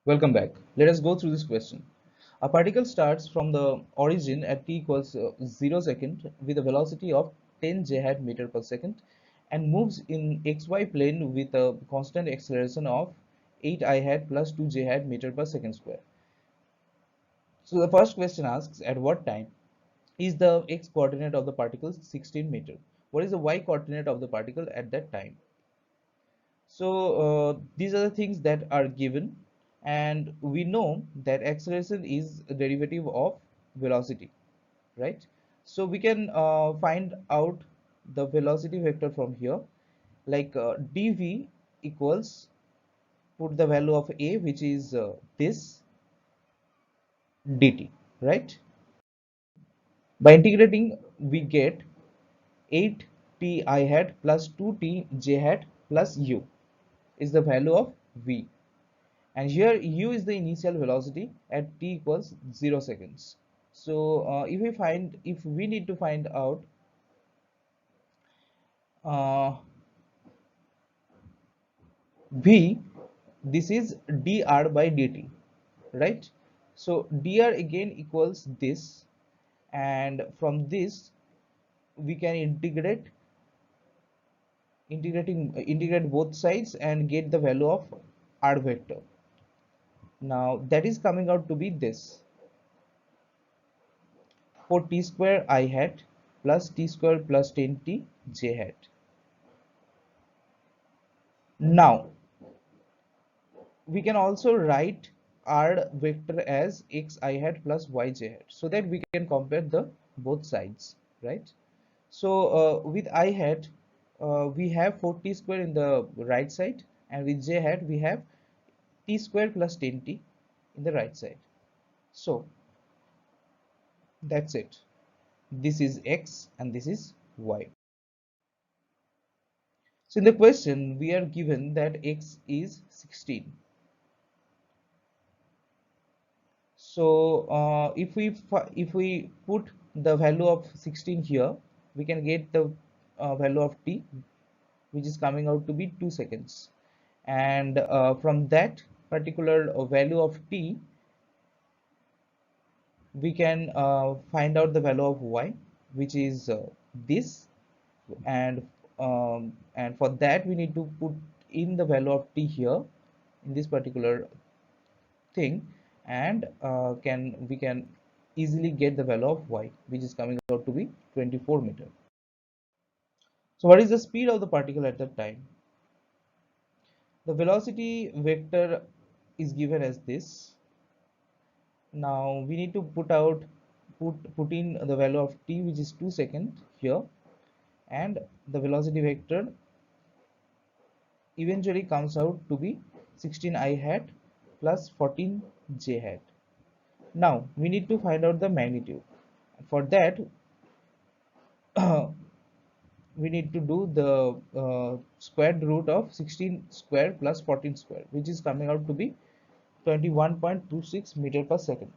Welcome back. Let us go through this question. A particle starts from the origin at t equals 0 second with a velocity of 10 j hat meter per second and moves in xy plane with a constant acceleration of 8 I hat plus 2 j hat meter per second square. So the first question asks, at what time is the x coordinate of the particle 16 meter? What is the y coordinate of the particle at that time? So these are the things that are given, and we know that acceleration is a derivative of velocity, right? So we can find out the velocity vector from here, like dv equals, put the value of a, which is this dt, right? By integrating we get 8 t I hat plus 2 t j hat plus u is the value of v, and here u is the initial velocity at t equals 0 seconds. So if we need to find out uh, v, this is dr by dt, right? So dr again equals this, and from this we can integrate both sides and get the value of r vector. Now that is coming out to be this, for t square I hat plus t square plus 10t j hat. Now we can also write r vector as x I hat plus y j hat, so that we can compare the both sides, right? So with I hat we have 4t square in the right side, and with j hat we have t square plus 10t in the right side. So that's it. This is x and this is y. So in the question we are given that x is 16. So if we put the value of 16 here, we can get the value of t, which is coming out to be 2 seconds, and from that particular value of t we can find out the value of y, which is this, and for that we need to put in the value of t here in this particular thing, and we can easily get the value of y, which is coming out to be 24 meter. So what is the speed of the particle at that time? The velocity vector is given as this. Now we need to put in the value of t, which is 2 seconds here, and the velocity vector eventually comes out to be 16 I hat plus 14 j hat. Now we need to find out the magnitude. For that we need to do the squared root of 16 square plus 14 square, which is coming out to be 21.26 meter per second.